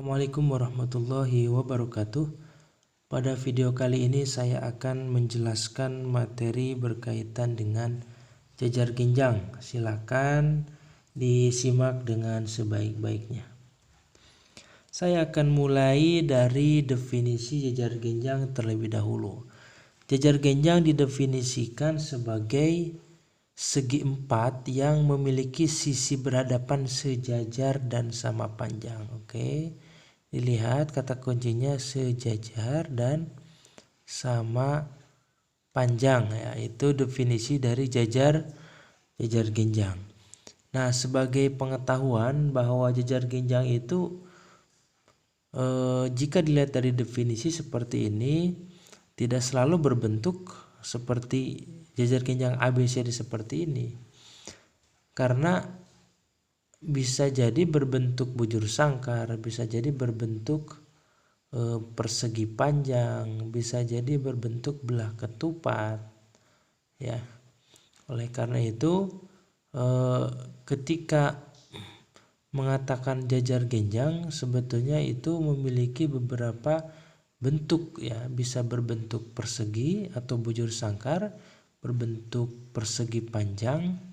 Assalamualaikum warahmatullahi wabarakatuh. Pada video kali ini saya akan menjelaskan materi berkaitan dengan jajar genjang. Silakan disimak dengan sebaik-baiknya. Saya akan mulai dari definisi jajar genjang terlebih dahulu. Jajar genjang didefinisikan sebagai segi empat yang memiliki sisi berhadapan sejajar dan sama panjang. Oke, dilihat kata kuncinya sejajar dan sama panjang, ya, itu definisi dari jajar genjang. Nah, sebagai pengetahuan bahwa jajar genjang itu jika dilihat dari definisi seperti ini, tidak selalu berbentuk seperti jajar genjang ABCD seperti ini, karena bisa jadi berbentuk bujur sangkar, bisa jadi berbentuk persegi panjang, bisa jadi berbentuk belah ketupat, ya. Oleh karena itu ketika mengatakan jajar genjang sebetulnya itu memiliki beberapa bentuk, ya, bisa berbentuk persegi atau bujur sangkar, berbentuk persegi panjang,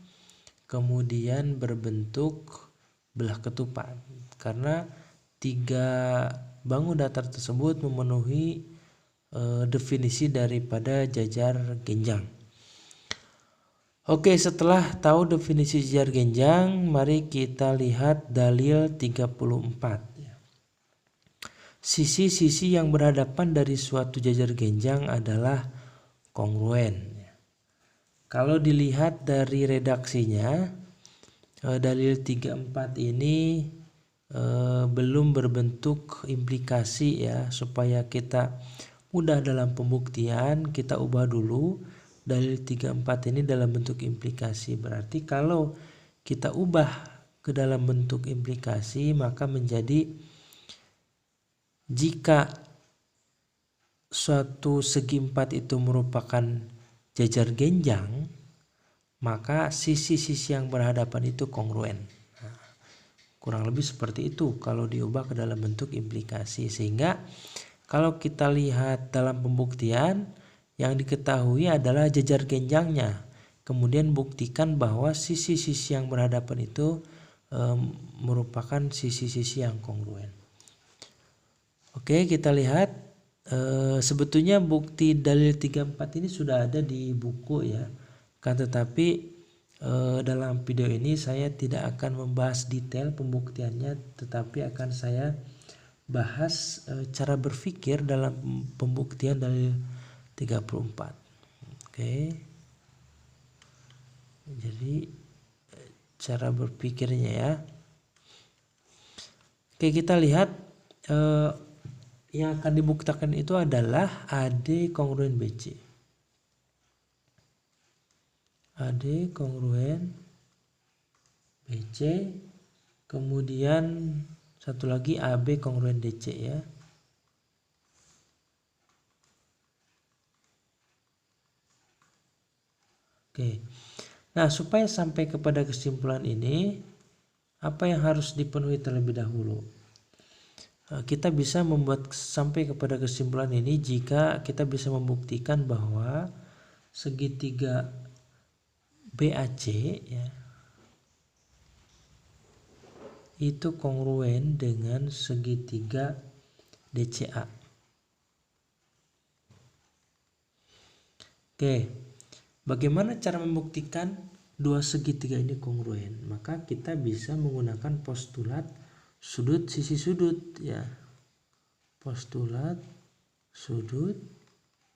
kemudian berbentuk belah ketupat. Karena tiga bangun datar tersebut memenuhi definisi daripada jajar genjang. Oke, setelah tahu definisi jajar genjang, mari kita lihat dalil 34. Sisi-sisi yang berhadapan dari suatu jajar genjang adalah kongruen. Kalau dilihat dari redaksinya, dalil 34 ini belum berbentuk implikasi, ya. Supaya kita mudah dalam pembuktian, kita ubah dulu dalil 34 ini dalam bentuk implikasi. Berarti kalau kita ubah ke dalam bentuk implikasi, maka menjadi jika suatu segi empat itu merupakan jajar genjang, maka sisi-sisi yang berhadapan itu kongruen. Nah, kurang lebih seperti itu kalau diubah ke dalam bentuk implikasi. Sehingga kalau kita lihat dalam pembuktian, yang diketahui adalah jajar genjangnya. Kemudian buktikan bahwa sisi-sisi yang berhadapan itu merupakan sisi-sisi yang kongruen. Oke, kita lihat sebetulnya bukti dalil 34 ini sudah ada di buku, ya. Kan tetapi dalam video ini saya tidak akan membahas detail pembuktiannya, tetapi akan saya bahas cara berpikir dalam pembuktian dalil 34. Oke. Jadi cara berpikirnya, ya. Oke, kita lihat yang akan dibuktikan itu adalah AD kongruen BC. AD kongruen BC, kemudian satu lagi AB kongruen DC, ya. Oke. Nah, supaya sampai kepada kesimpulan ini, apa yang harus dipenuhi terlebih dahulu? Kita bisa membuat sampai kepada kesimpulan ini jika kita bisa membuktikan bahwa segitiga BAC, ya, itu kongruen dengan segitiga DCA. Oke, bagaimana cara membuktikan dua segitiga ini kongruen? Maka kita bisa menggunakan postulat sudut sisi sudut, ya. Postulat sudut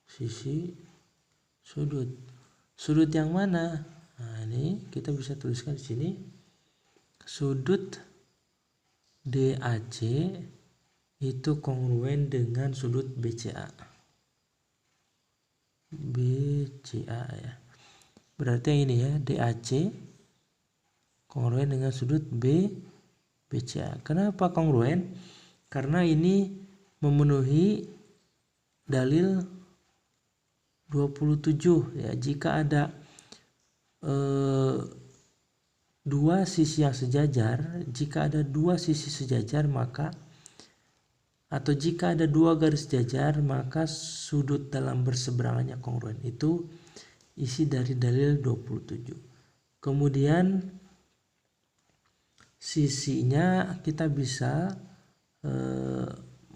sisi sudut. Sudut yang mana? Nah, ini kita bisa tuliskan di sini. Sudut DAC itu kongruen dengan sudut BCA. BCA, ya. Berarti yang ini, ya, DAC kongruen dengan sudut BCA. Kenapa kongruen? Karena ini memenuhi dalil 27, ya. Jika ada dua sisi yang sejajar, jika ada dua sisi sejajar, maka atau jika ada dua garis jajar maka sudut dalam berseberangannya kongruen. Itu isi dari dalil 27. Kemudian sisinya kita bisa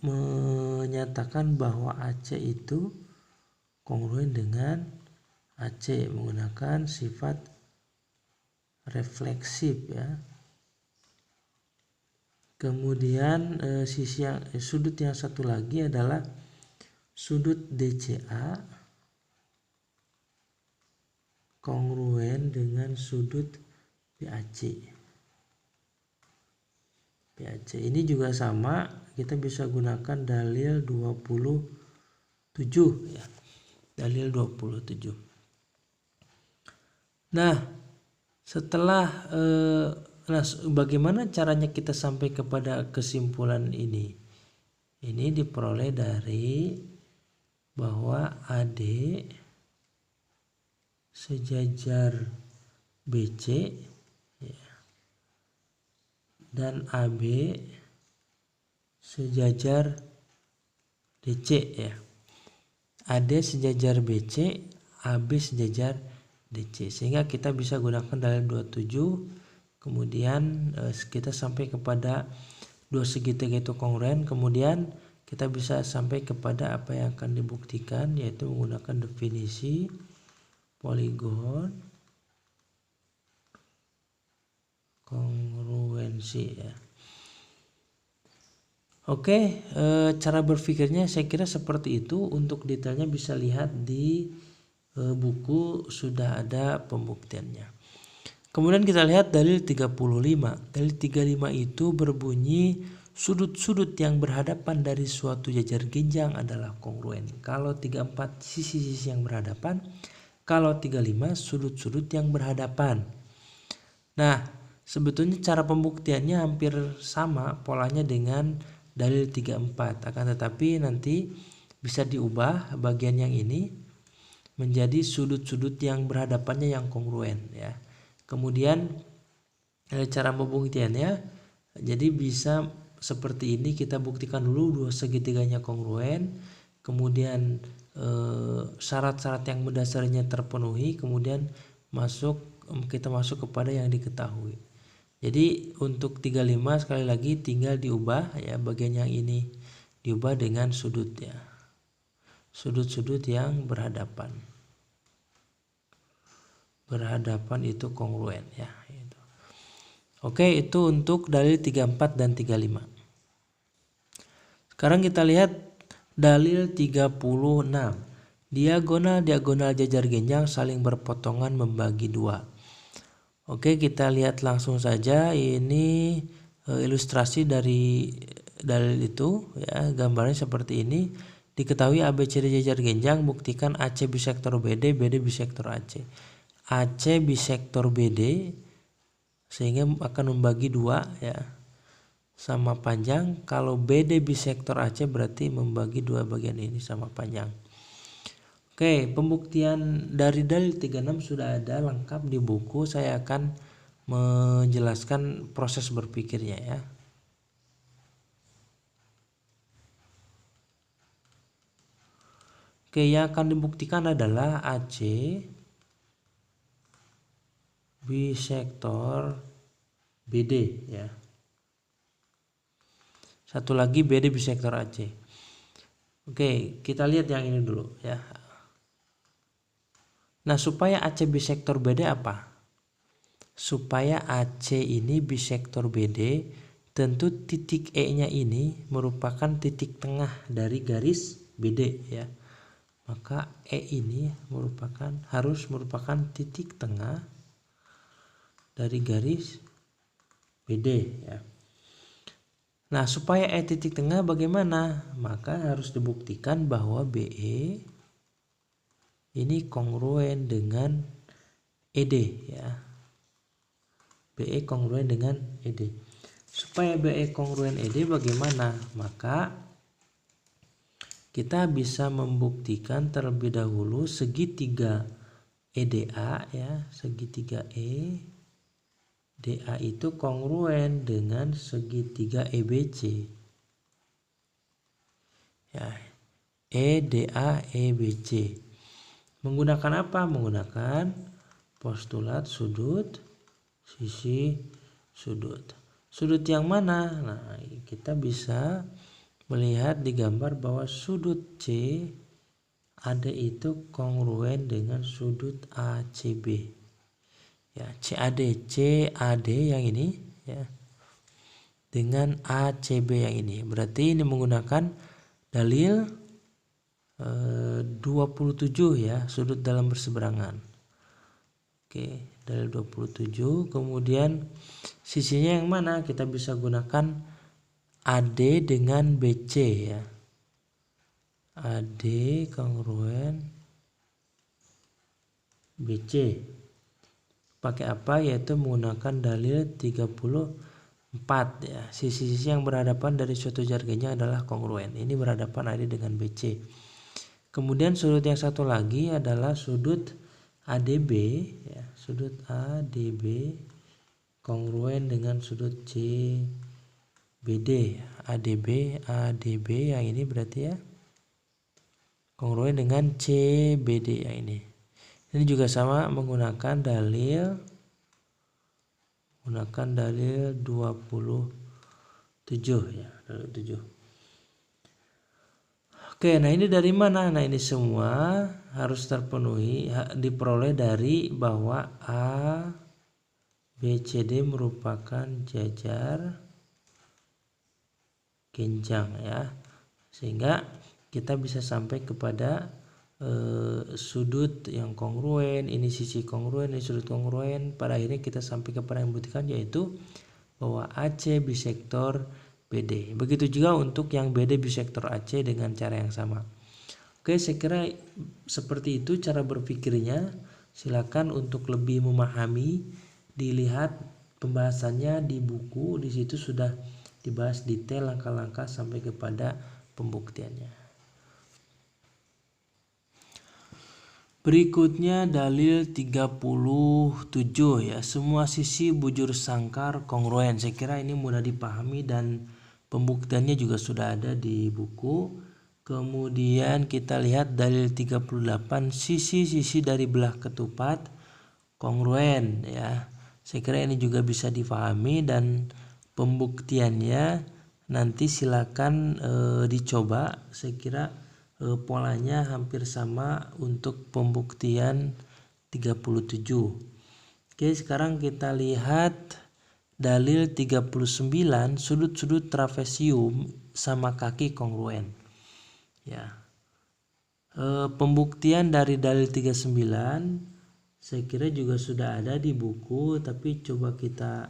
menyatakan bahwa AC itu kongruen dengan AC menggunakan sifat refleksif ya. Kemudian sudut yang satu lagi adalah sudut DCA kongruen dengan sudut BAC. Ini juga sama, kita bisa gunakan dalil 27 ya. Dalil 27. Nah, setelah bagaimana caranya kita sampai kepada kesimpulan ini? Ini diperoleh dari bahwa AD sejajar BC ya, dan AB sejajar DC ya. AD sejajar BC, AB sejajar DC, sehingga kita bisa gunakan dalil 27. Kemudian kita sampai kepada dua segitiga itu kongruen. Kemudian kita bisa sampai kepada apa yang akan dibuktikan, yaitu menggunakan definisi poligon kongruensi ya. Oke, cara berpikirnya saya kira seperti itu. Untuk detailnya bisa lihat di buku, sudah ada pembuktiannya. Kemudian kita lihat dalil 35. Dalil 35 itu berbunyi sudut-sudut yang berhadapan dari suatu jajar genjang adalah kongruen. Kalau 34 sisi-sisi yang berhadapan, kalau 35 sudut-sudut yang berhadapan. Nah, sebetulnya cara pembuktiannya hampir sama polanya dengan dalil 34, akan tetapi nanti bisa diubah bagian yang ini menjadi sudut-sudut yang berhadapannya yang kongruen ya. Kemudian cara pembuktiannya jadi bisa seperti ini, kita buktikan dulu dua segitiganya kongruen, kemudian syarat-syarat yang mendasarinya terpenuhi, kemudian kita masuk kepada yang diketahui. Jadi untuk 35 sekali lagi tinggal diubah ya, bagian yang ini diubah dengan sudut ya. Sudut-sudut yang berhadapan. Berhadapan itu kongruen ya. Oke, itu untuk dalil 34 dan 35. Sekarang kita lihat dalil 36. Diagonal jajar genjang saling berpotongan membagi dua. Oke, kita lihat langsung saja. Ini ilustrasi dari dalil itu ya, gambarnya seperti ini. Diketahui ABCD jajar genjang, buktikan AC bisektor BD, BD bisektor AC. AC bisektor BD sehingga akan membagi dua ya, sama panjang. Kalau BD bisektor AC berarti membagi dua bagian ini sama panjang. Oke, pembuktian dari dalil 36 sudah ada lengkap di buku. Saya akan menjelaskan proses berpikirnya ya. Oke, yang akan dibuktikan adalah AC bisektor BD ya. Satu lagi BD bisektor AC. Oke, kita lihat yang ini dulu ya. Nah, supaya AC bisektor BD apa? Supaya AC ini bisektor BD, tentu titik E-nya ini merupakan titik tengah dari garis BD ya. Maka E ini harus merupakan titik tengah dari garis BD ya. Nah, supaya E titik tengah bagaimana? Maka harus dibuktikan bahwa BE ini kongruen dengan ED ya. BE kongruen dengan ED. Supaya BE kongruen ED bagaimana? Maka kita bisa membuktikan terlebih dahulu segitiga EDA ya, segitiga EDA itu kongruen dengan segitiga EBC. EDA EBC. Menggunakan apa? Menggunakan postulat sudut, sisi, sudut. Sudut yang mana? Nah, kita bisa melihat di gambar bahwa sudut CAD itu kongruen dengan sudut ACB. Ya, CAD yang ini ya dengan ACB yang ini. Berarti ini menggunakan dalil 27 ya, sudut dalam berseberangan. Oke, dalil 27. Kemudian sisinya yang mana? Kita bisa gunakan AD dengan BC ya. AD kongruen BC. Pakai apa? Yaitu menggunakan dalil 34 ya. Sisi-sisi yang berhadapan dari suatu jar genjang adalah kongruen. Ini berhadapan AD dengan BC. Kemudian sudut yang satu lagi adalah sudut ADB ya, sudut ADB kongruen dengan sudut CBD. ADB yang ini berarti ya kongruen dengan CBD yang ini. Ini juga sama menggunakan dalil 27 ya, dalil 7. Oke, nah ini dari mana? Nah ini semua harus terpenuhi, diperoleh dari bahwa A, B, C, D merupakan jajar genjang ya. Sehingga kita bisa sampai kepada sudut yang kongruen, ini sisi kongruen, ini sudut kongruen. Pada akhirnya kita sampai kepada yang membuktikan yaitu bahwa AC bisektor BD. Begitu juga untuk yang BD bisektor AC dengan cara yang sama. Oke, saya kira seperti itu cara berpikirnya. Silakan untuk lebih memahami, dilihat pembahasannya di buku. Di situ sudah dibahas detail langkah-langkah sampai kepada pembuktiannya. Berikutnya dalil 37 ya, semua sisi bujur sangkar kongruen. Saya kira ini mudah dipahami dan pembuktiannya juga sudah ada di buku. Kemudian kita lihat dalil 38, sisi-sisi dari belah ketupat kongruen ya. Saya kira ini juga bisa dipahami dan pembuktiannya nanti silakan dicoba. Saya kira polanya hampir sama untuk pembuktian 37. Oke, sekarang kita lihat dalil 39, sudut-sudut trapesium sama kaki kongruen. Ya. Pembuktian dari dalil 39 saya kira juga sudah ada di buku, tapi coba kita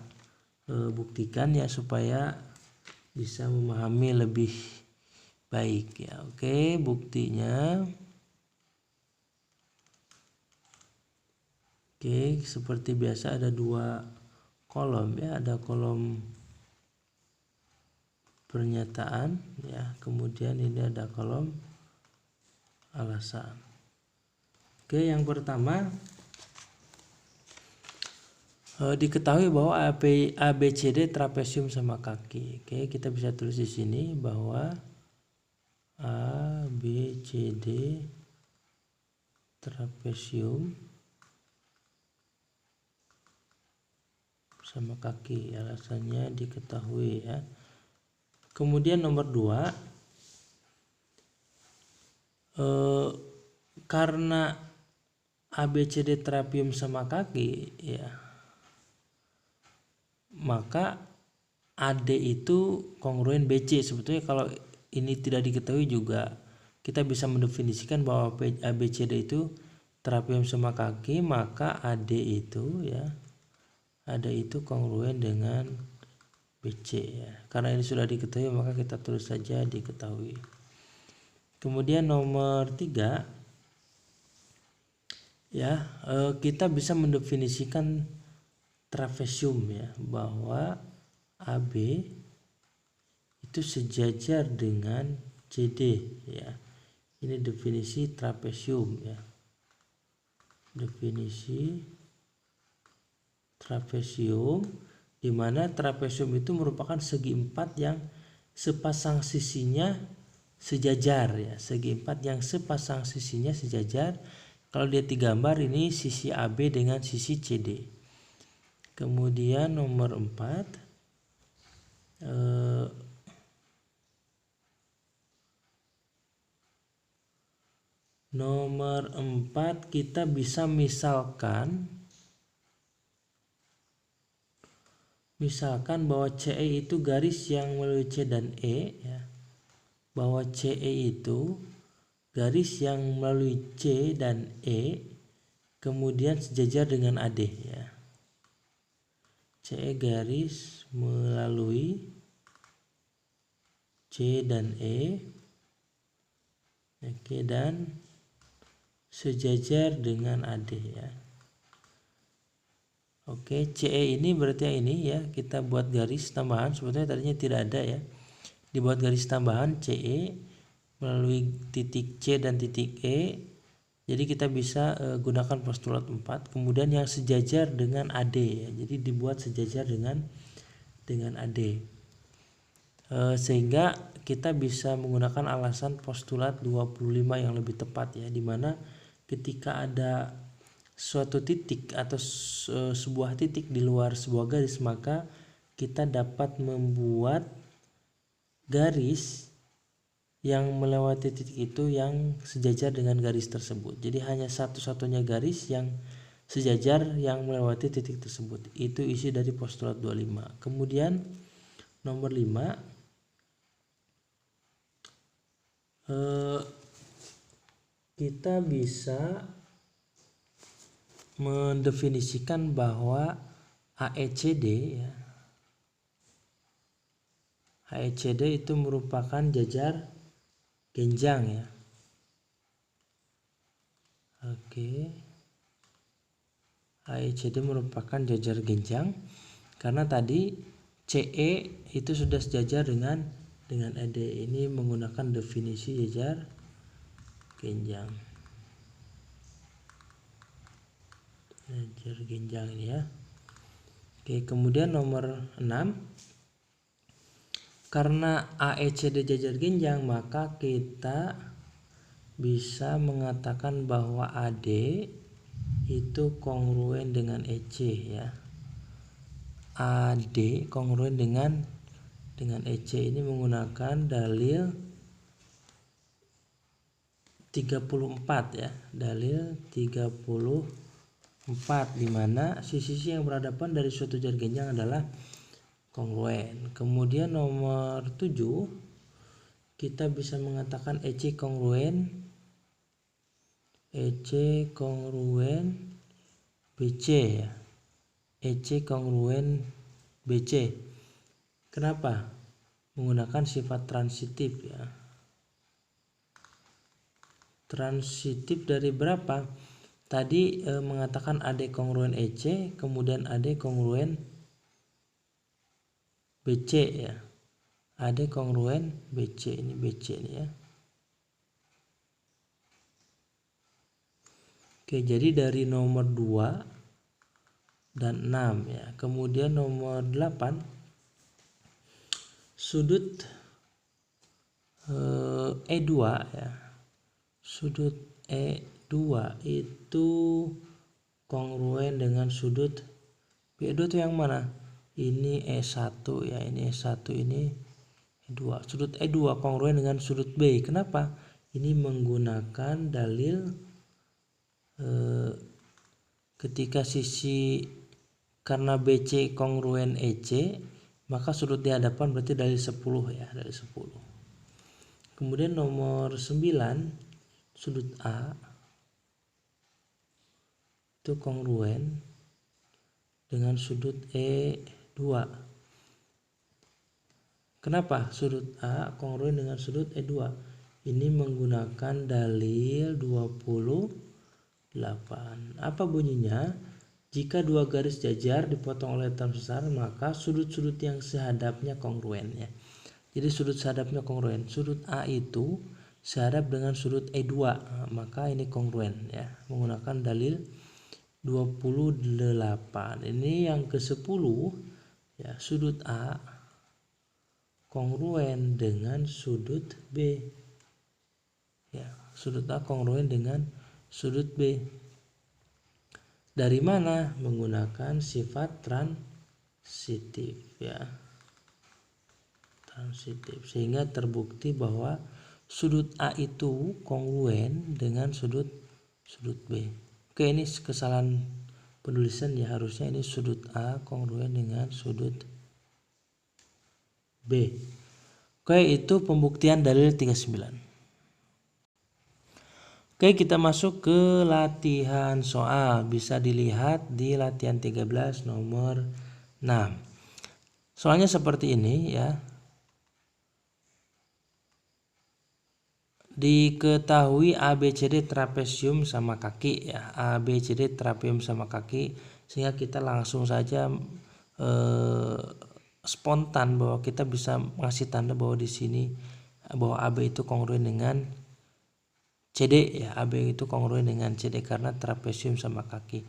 buktikan ya supaya bisa memahami lebih baik ya. Oke, buktinya. Oke, seperti biasa ada dua kolom ya, ada kolom pernyataan ya, kemudian ini ada kolom alasan. Oke, yang pertama diketahui bahwa ABCD trapesium sama kaki. Oke, kita bisa tulis di sini bahwa ABCD trapesium sama kaki, alasannya diketahui ya. Kemudian nomor 2, karena ABCD trapesium sama kaki ya, maka AD itu kongruen BC. Sebetulnya kalau ini tidak diketahui juga kita bisa mendefinisikan bahwa ABCD itu trapesium sama kaki, maka AD itu ya, AD itu kongruen dengan BC ya. Karena ini sudah diketahui maka kita tulis saja diketahui. Kemudian nomor 3 ya, kita bisa mendefinisikan trapesium ya, bahwa AB itu sejajar dengan CD ya. Ini definisi trapesium ya. Definisi trapesium, di mana trapesium itu merupakan segi empat yang sepasang sisinya sejajar ya, segi 4 yang sepasang sisinya sejajar. Kalau dia digambar ini sisi AB dengan sisi CD. Kemudian nomor 4 kita bisa misalkan bahwa CE itu garis yang melalui C dan E ya. Bahwa CE itu garis yang melalui C dan E kemudian sejajar dengan AD ya. CE garis melalui C dan E, oke, dan sejajar dengan AD ya. Oke, CE ini berarti yang ini ya, kita buat garis tambahan, sebetulnya tadinya tidak ada ya. Dibuat garis tambahan CE melalui titik C dan titik E. Jadi kita bisa gunakan postulat 4. Kemudian yang sejajar dengan AD ya. Jadi dibuat sejajar dengan AD. Sehingga kita bisa menggunakan alasan postulat 25 yang lebih tepat ya, dimana ketika ada suatu titik atau sebuah titik di luar sebuah garis, maka kita dapat membuat garis yang melewati titik itu yang sejajar dengan garis tersebut. Jadi hanya satu-satunya garis yang sejajar yang melewati titik tersebut. Itu isi dari postulat 25. Kemudian nomor 5, kita bisa mendefinisikan bahwa AECD ya, AECD itu merupakan jajar genjang ya. Oke. AECD merupakan jajar genjang karena tadi CE itu sudah sejajar dengan AD. Ini menggunakan definisi jajar genjang. Jajar genjang ini ya. Oke, kemudian nomor 6. Karena AECD jajar genjang, maka kita bisa mengatakan bahwa AD itu kongruen dengan EC ya. AD kongruen dengan EC ini menggunakan dalil 34 ya. Dalil 34 di mana sisi-sisi yang berhadapan dari suatu jajar genjang adalah kongruen. Kemudian nomor 7, kita bisa mengatakan EC kongruen BC ya. EC kongruen BC. Kenapa? Menggunakan sifat transitif ya. Transitif dari berapa? Tadi mengatakan AD kongruen EC, kemudian AD kongruen BC ya. AD kongruen BC, ini BC ini ya. Oke, jadi dari nomor 2 dan 6 ya. Kemudian nomor 8, sudut E2 ya. Sudut E2 itu kongruen dengan sudut B2 itu yang mana? Ini E1 ya, ini E1, ini E2. Sudut E2 kongruen dengan sudut B. Kenapa? Ini menggunakan dalil ketika sisi, karena BC kongruen EC, maka sudut di hadapan berarti dari 10 ya, dari 10. Kemudian nomor 9, sudut A itu kongruen dengan sudut E2. Kenapa sudut A kongruen dengan sudut E2? Ini menggunakan dalil 28. Apa bunyinya? Jika dua garis jajar dipotong oleh letter besar, maka sudut-sudut yang sehadapnya kongruen ya. Jadi sudut sehadapnya kongruen. Sudut A itu sehadap dengan sudut E2, maka ini kongruen ya. Menggunakan dalil 28. Ini yang ke-10 ya, sudut A kongruen dengan sudut B. sudut A kongruen dengan sudut B. Dari mana? Menggunakan sifat transitif ya. Transitif. Sehingga terbukti bahwa sudut A itu kongruen dengan sudut B. Oke, ini kesalahan penulisan ya, harusnya ini sudut A kongruen dengan sudut B. Oke, itu pembuktian dalil 39. Oke, kita masuk ke latihan soal. Bisa dilihat di latihan 13 nomor 6. Soalnya seperti ini ya. Diketahui ABCD trapesium sama kaki ya. ABCD trapesium sama kaki, sehingga kita langsung saja spontan bahwa kita bisa ngasih tanda bahwa di sini bahwa AB itu kongruen dengan CD ya. AB itu kongruen dengan CD karena trapesium sama kaki.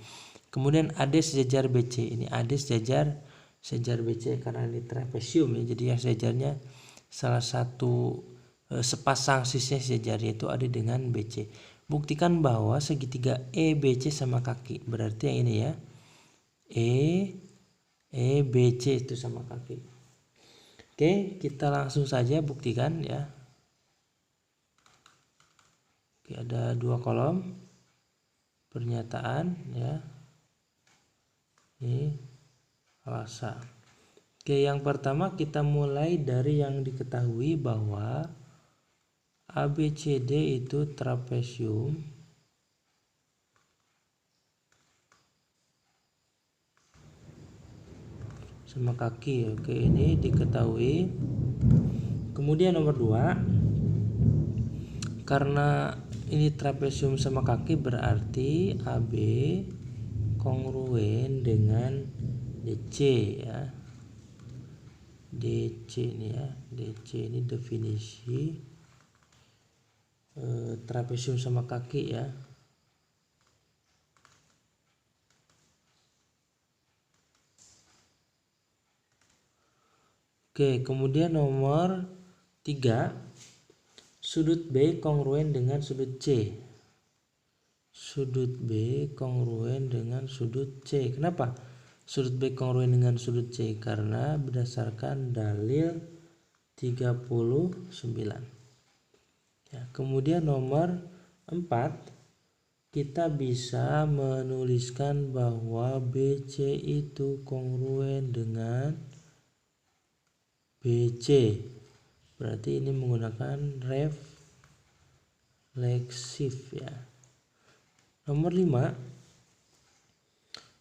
Kemudian AD sejajar BC. Ini AD sejajar BC karena ini trapesium ya. Jadi yang sejajarnya salah satu sepasang sisinya sejajar, yaitu AD dengan BC. Buktikan bahwa segitiga EBC sama kaki. Berarti yang ini ya. EBC itu sama kaki. Oke, kita langsung saja buktikan ya. Oke, ada 2 kolom pernyataan ya. Ini alasan. Oke, yang pertama kita mulai dari yang diketahui bahwa ABCD itu trapesium sama kaki. Oke, ini diketahui. Kemudian nomor 2, karena ini trapesium sama kaki berarti AB kongruen dengan DC ya. DC ini ya. DC ini definisi trapesium sama kaki ya. Oke, kemudian nomor 3, sudut B kongruen dengan sudut C. Sudut B kongruen dengan sudut C. Kenapa sudut B kongruen dengan sudut C? Karena berdasarkan dalil 39. Ya, kemudian nomor 4, kita bisa menuliskan bahwa BC itu kongruen dengan BC. Berarti ini menggunakan refleksif ya. Nomor 5,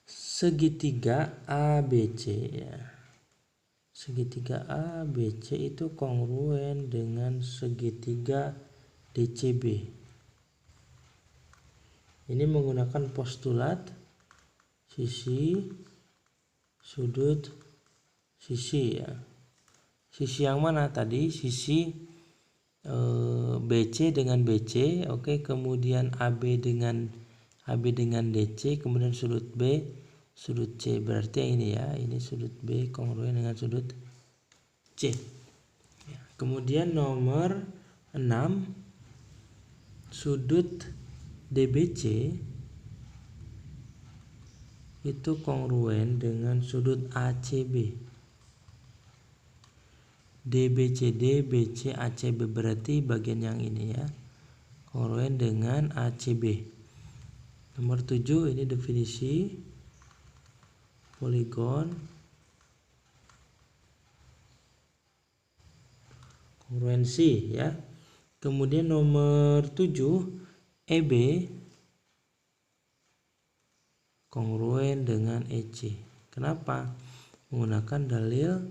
segitiga ABC ya. Segitiga ABC itu kongruen dengan segitiga DCB. Ini menggunakan postulat sisi, sudut, sisi ya. Sisi yang mana tadi? Sisi BC dengan BC. Oke, kemudian AB dengan DC, kemudian sudut B, sudut C. Berarti yang ini ya, ini sudut B kongruen dengan sudut C. Ya. Kemudian nomor 6, sudut DBC itu kongruen dengan sudut ACB. DBCD, BC, ACB, berarti bagian yang ini ya, kongruen dengan ACB. Nomor 7, ini definisi poligon kongruensi ya. Kemudian nomor 7, EB kongruen dengan EC. Kenapa? Menggunakan dalil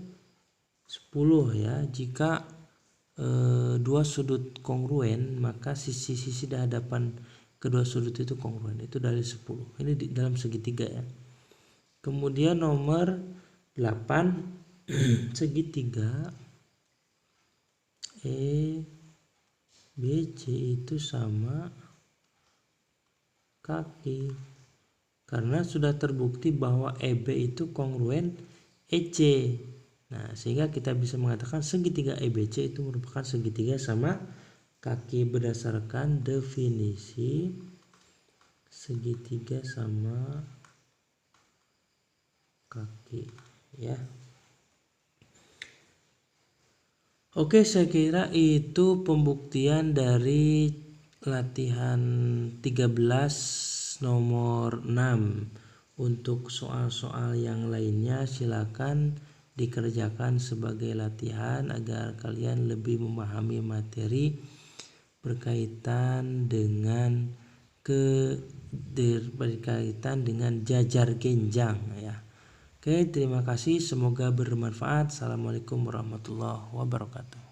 10 ya. Jika dua sudut kongruen, maka sisi-sisi di hadapan kedua sudut itu kongruen. Itu dalil 10. Ini di dalam segitiga ya. Kemudian nomor 8, segitiga EBC itu sama kaki. Karena sudah terbukti bahwa EB itu kongruen EC. Nah, sehingga kita bisa mengatakan segitiga EBC itu merupakan segitiga sama kaki berdasarkan definisi segitiga sama kaki ya. Oke, saya kira itu pembuktian dari latihan 13 nomor 6. Untuk soal-soal yang lainnya silakan dikerjakan sebagai latihan agar kalian lebih memahami materi berkaitan dengan jajar genjang ya. Oke, terima kasih, semoga bermanfaat. Assalamualaikum warahmatullahi wabarakatuh.